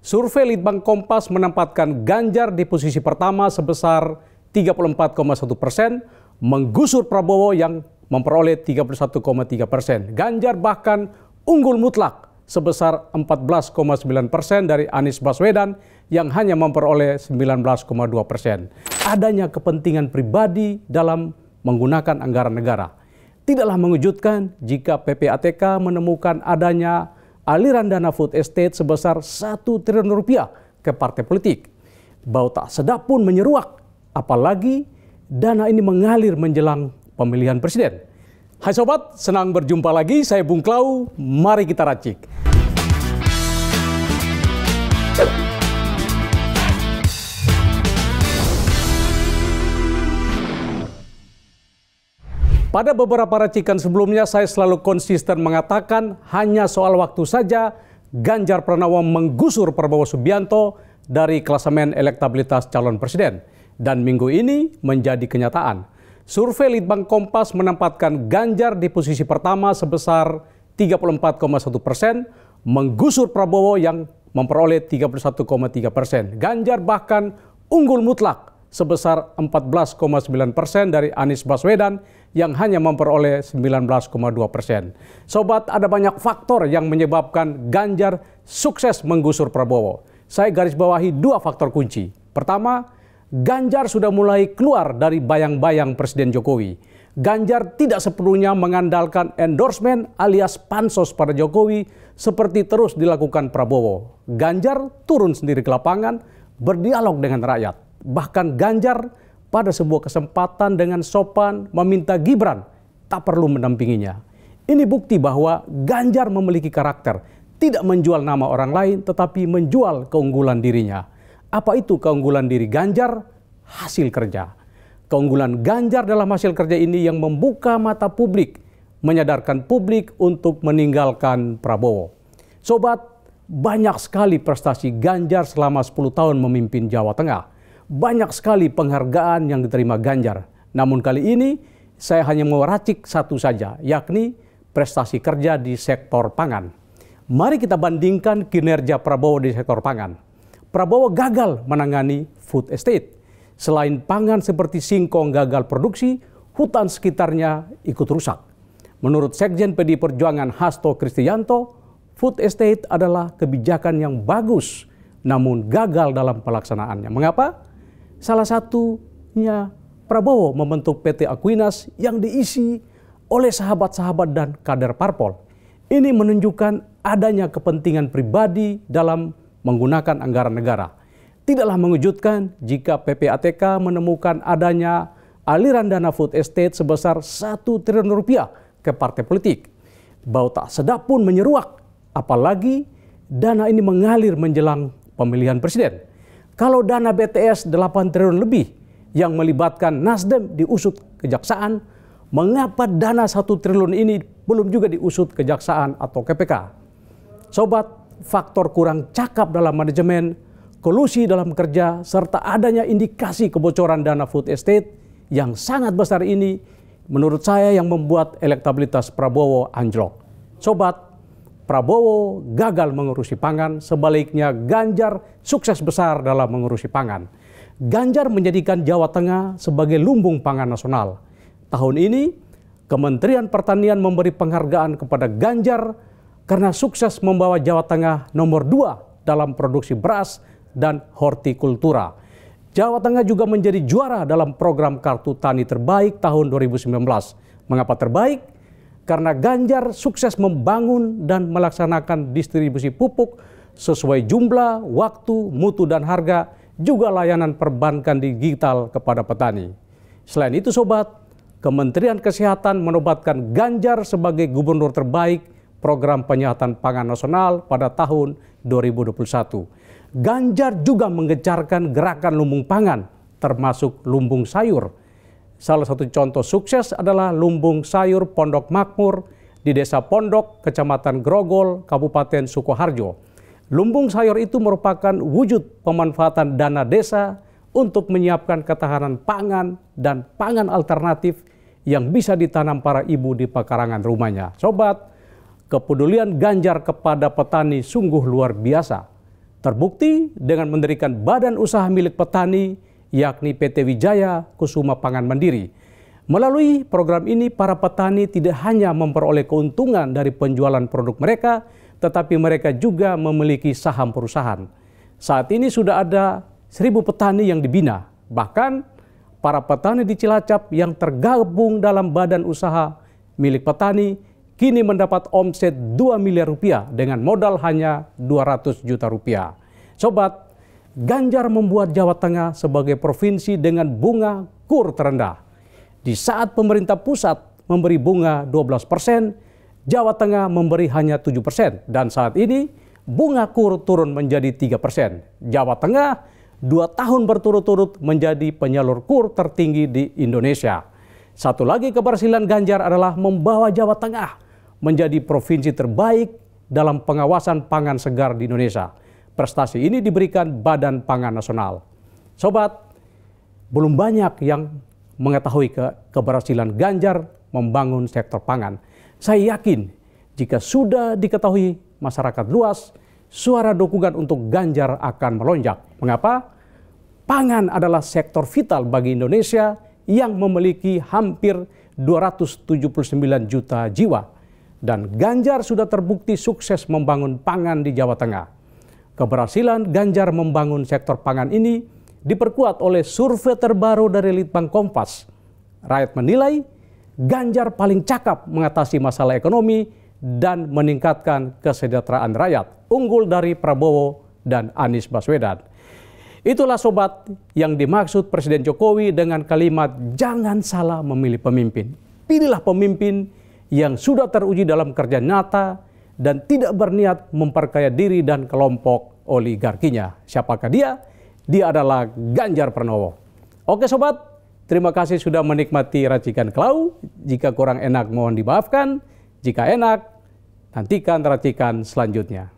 Survei Litbang Kompas menempatkan Ganjar di posisi pertama sebesar 34,1%, menggusur Prabowo yang memperoleh 31,3%. Ganjar bahkan unggul mutlak sebesar 14,9% dari Anies Baswedan yang hanya memperoleh 19,2%. Adanya kepentingan pribadi dalam menggunakan anggaran negara. Tidaklah mengejutkan jika PPATK menemukan adanya aliran dana food estate sebesar 1 triliun rupiah ke partai politik. Bau tak sedap pun menyeruak, apalagi dana ini mengalir menjelang pemilihan presiden. Hai sobat, senang berjumpa lagi. Saya Bung Klau, mari kita racik. Pada beberapa racikan sebelumnya, saya selalu konsisten mengatakan hanya soal waktu saja Ganjar Pranowo menggusur Prabowo Subianto dari klasemen elektabilitas calon presiden. Dan minggu ini menjadi kenyataan. Survei Litbang Kompas menempatkan Ganjar di posisi pertama sebesar 34,1%, menggusur Prabowo yang memperoleh 31,3%. Ganjar bahkan unggul mutlak sebesar 14,9% dari Anies Baswedan yang hanya memperoleh 19,2%. Sobat, ada banyak faktor yang menyebabkan Ganjar sukses menggusur Prabowo. Saya garis bawahi 2 faktor kunci. Pertama, Ganjar sudah mulai keluar dari bayang-bayang Presiden Jokowi. Ganjar tidak sepenuhnya mengandalkan endorsement alias pansos pada Jokowi seperti terus dilakukan Prabowo. Ganjar turun sendiri ke lapangan, berdialog dengan rakyat. Bahkan Ganjar pada sebuah kesempatan dengan sopan meminta Gibran tak perlu mendampinginya. Ini bukti bahwa Ganjar memiliki karakter, tidak menjual nama orang lain tetapi menjual keunggulan dirinya. Apa itu keunggulan diri Ganjar? Hasil kerja. Keunggulan Ganjar dalam hasil kerja ini yang membuka mata publik, menyadarkan publik untuk meninggalkan Prabowo. Sobat, banyak sekali prestasi Ganjar selama 10 tahun memimpin Jawa Tengah. Banyak sekali penghargaan yang diterima Ganjar. Namun kali ini saya hanya mau racik satu saja, yakni prestasi kerja di sektor pangan. Mari kita bandingkan kinerja Prabowo di sektor pangan. Prabowo gagal menangani food estate. Selain pangan seperti singkong gagal produksi, hutan sekitarnya ikut rusak. Menurut Sekjen PD Perjuangan Hasto Kristianto, food estate adalah kebijakan yang bagus, namun gagal dalam pelaksanaannya. Mengapa? Salah satunya Prabowo membentuk PT Aquinas yang diisi oleh sahabat-sahabat dan kader parpol. Ini menunjukkan adanya kepentingan pribadi dalam menggunakan anggaran negara. Tidaklah mengejutkan jika PPATK menemukan adanya aliran dana food estate sebesar 1 triliun rupiah ke partai politik. Bau tak sedap pun menyeruak, apalagi dana ini mengalir menjelang pemilihan presiden. Kalau dana BTS 8 triliun lebih yang melibatkan Nasdem diusut kejaksaan, mengapa dana 1 triliun ini belum juga diusut kejaksaan atau KPK? Sobat, faktor kurang cakap dalam manajemen, kolusi dalam kerja, serta adanya indikasi kebocoran dana food estate yang sangat besar ini menurut saya yang membuat elektabilitas Prabowo anjlok. Sobat, Prabowo gagal mengurusi pangan, sebaliknya Ganjar sukses besar dalam mengurusi pangan. Ganjar menjadikan Jawa Tengah sebagai lumbung pangan nasional. Tahun ini, Kementerian Pertanian memberi penghargaan kepada Ganjar karena sukses membawa Jawa Tengah nomor 2 dalam produksi beras dan hortikultura. Jawa Tengah juga menjadi juara dalam program Kartu Tani Terbaik tahun 2019. Mengapa terbaik? Karena Ganjar sukses membangun dan melaksanakan distribusi pupuk sesuai jumlah, waktu, mutu, dan harga, juga layanan perbankan digital kepada petani. Selain itu sobat, Kementerian Kesehatan menobatkan Ganjar sebagai gubernur terbaik program penyihatan pangan nasional pada tahun 2021. Ganjar juga menggencarkan gerakan lumbung pangan, termasuk lumbung sayur. Salah satu contoh sukses adalah lumbung sayur Pondok Makmur di Desa Pondok, Kecamatan Grogol, Kabupaten Sukoharjo. Lumbung sayur itu merupakan wujud pemanfaatan dana desa untuk menyiapkan ketahanan pangan dan pangan alternatif yang bisa ditanam para ibu di pekarangan rumahnya. Sobat, kepedulian Ganjar kepada petani sungguh luar biasa. Terbukti dengan mendirikan badan usaha milik petani, yakni PT Wijaya Kusuma Pangan Mandiri. Melalui program ini, para petani tidak hanya memperoleh keuntungan dari penjualan produk mereka, tetapi mereka juga memiliki saham perusahaan. Saat ini sudah ada 1.000 petani yang dibina. Bahkan para petani di Cilacap yang tergabung dalam badan usaha milik petani kini mendapat omset 2 miliar rupiah dengan modal hanya 200 juta rupiah. Sobat, Ganjar membuat Jawa Tengah sebagai provinsi dengan bunga KUR terendah. Di saat pemerintah pusat memberi bunga 12%, Jawa Tengah memberi hanya 7%. Dan saat ini bunga KUR turun menjadi 3%. Jawa Tengah 2 tahun berturut-turut menjadi penyalur KUR tertinggi di Indonesia. Satu lagi keberhasilan Ganjar adalah membawa Jawa Tengah menjadi provinsi terbaik dalam pengawasan pangan segar di Indonesia. Prestasi ini diberikan Badan Pangan Nasional. Sobat, belum banyak yang mengetahui keberhasilan Ganjar membangun sektor pangan. Saya yakin jika sudah diketahui masyarakat luas, suara dukungan untuk Ganjar akan melonjak. Mengapa? Pangan adalah sektor vital bagi Indonesia yang memiliki hampir 279 juta jiwa. Dan Ganjar sudah terbukti sukses membangun pangan di Jawa Tengah. Keberhasilan Ganjar membangun sektor pangan ini diperkuat oleh survei terbaru dari Litbang Kompas. Rakyat menilai Ganjar paling cakap mengatasi masalah ekonomi dan meningkatkan kesejahteraan rakyat, unggul dari Prabowo dan Anies Baswedan. Itulah sobat yang dimaksud Presiden Jokowi dengan kalimat jangan salah memilih pemimpin. Pilihlah pemimpin yang sudah teruji dalam kerja nyata dan tidak berniat memperkaya diri dan kelompok oligarkinya. Siapakah dia? Dia adalah Ganjar Pranowo. Oke sobat, terima kasih sudah menikmati racikan Klau. Jika kurang enak mohon dimaafkan. Jika enak, nantikan racikan selanjutnya.